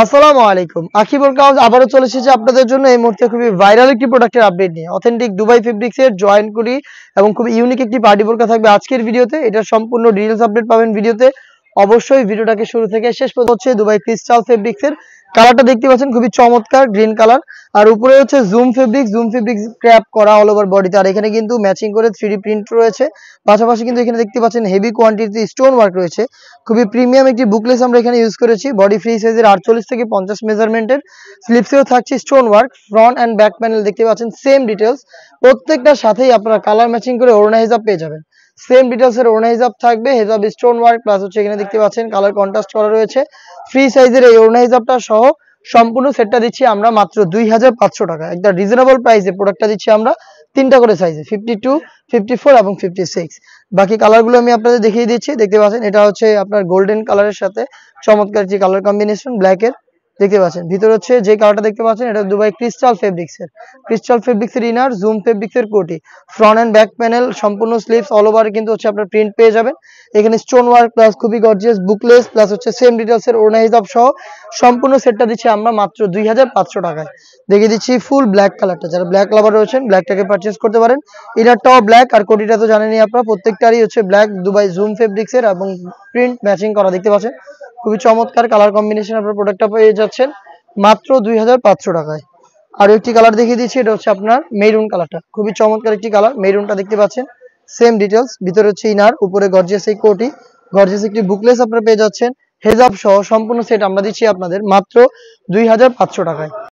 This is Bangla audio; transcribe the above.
আসসালামু আলাইকুম। আকিবুল কাউজ আবারও চলে এসেছে আপনাদের জন্য এই মুহূর্তে খুবই ভাইরাল একটি প্রোডাক্টের আপডেট নিয়ে। অথেন্টিক দুবাই ফেব্রিক্সের জয়েন্ট করি এবং খুব ইউনিক একটি পার্টি বোরকা থাকবে আজকের ভিডিওতে। এটার সম্পূর্ণ ডিটেইলস আপডেট পাবেন ভিডিওতে। অবশ্যই ভিডিওটাকে শুরু থেকে শেষ পর্যন্ত হচ্ছে দুবাই ক্রিস্টাল ফেব্রিক্সের কালারটা দেখতে পাচ্ছেন খুবই চমৎকার গ্রিন কালার। আর উপরে হচ্ছে জুম ফেব্রিক্স ক্র্যাপ করা অল ওভার বডিতে। আর এখানে কিন্তু ম্যাচিং করে 3D প্রিন্ট রয়েছে। পাশাপাশি কিন্তু এখানে দেখতে পাচ্ছেন হেভি কোয়ান্টিটিতে স্টোন ওয়ার্ক রয়েছে। খুবই প্রিমিয়াম একটি বুকলেস আমরা এখানে ইউজ করেছি। বডি ফ্রি সাইজের 48 থেকে 50 মেজারমেন্টের। স্লিপসেও থাকছে stone work. Front and back panel দেখতে পাচ্ছেন সেম ডিটেলস। প্রত্যেকটার সাথেই আপনারা কালার ম্যাচিং করে ওড়না হিজাব পেয়ে যাবেন। সেম ডিটেলসের ওড়না হিজাব থাকবে, হেজাব স্টোন ওয়ার্ক প্লাস হচ্ছে এখানে দেখতে পাচ্ছেন কালার কন্ট্রাস্ট করা রয়েছে। ফ্রি সাইজের এই ওড়না হিজাবটা সহ সম্পূর্ণ সেটটা দিচ্ছি আমরা মাত্র 2500 টাকা। একটা রিজনেবল প্রাইসে প্রোডাক্টটা দিচ্ছি আমরা তিনটা করে সাইজে 52, 54 এবং 56। বাকি কালারগুলো আমি আপনাদের দেখিয়ে দিচ্ছি। দেখতে পাচ্ছেন এটা হচ্ছে আপনার গোল্ডেন কালারের সাথে চমৎকার যে কালার কম্বিনেশন ব্ল্যাকের দেখতে পাচ্ছেন। ভিতরে হচ্ছে যে কালারটা দেখতে পাচ্ছেন এটা দুবাই ক্রিস্টাল ফেব্রিক্সের ইনার, জুম ফেব্রিক্সের কোটি। ফ্রন্ট এন্ড ব্যাক প্যানেল সম্পূর্ণ স্লিভস অল ওভার কিন্তু হচ্ছে আপনার প্রিন্ট পেয়ে যাবেন। এখানে স্টোন ওয়ার্ক প্লাস খুবই গর্জিয়াস বুকলেস প্লাস হচ্ছে সেম ডিটেলসের ওড়না হিজাব সহ সম্পূর্ণ সেটটা দিচ্ছি আমরা মাত্র 2500 টাকায়। দেখিয়ে দিচ্ছি ফুল ব্ল্যাক কালারটা। যারা ব্ল্যাক লাভার রয়েছেন ব্ল্যাকটাকে পারচেজ করতে পারেন। ইনারটাও ব্ল্যাক আর কোটিটা তো জানেনই আপনারা, প্রত্যেকটারই হচ্ছে ব্ল্যাক দুবাই জুম ফেব্রিক্সের এবং প্রিন্ট ম্যাচিং করা দেখতে পাচ্ছেন। খুবই চমৎকার কালার কম্বিনেশন আপনার প্রোডাক্টটা পেয়ে যাচ্ছেন মাত্র 2500 টাকায়। আর একটি কালার দেখিয়ে দিচ্ছি, এটা হচ্ছে আপনার মেরুন কালারটা। খুবই চমৎকার একটি কালার, মেরুনটা দেখতে পাচ্ছেন সেম ডিটেলস। ভিতরে হচ্ছে ইনার, উপরে গর্জিয়াস এই কোটি, গর্জিয়াস একটি বুকলেস আপনারা পেয়ে যাচ্ছেন। হেজাব সহ সম্পূর্ণ সেট আমরা দিচ্ছি আপনাদের মাত্র 2500 টাকায়।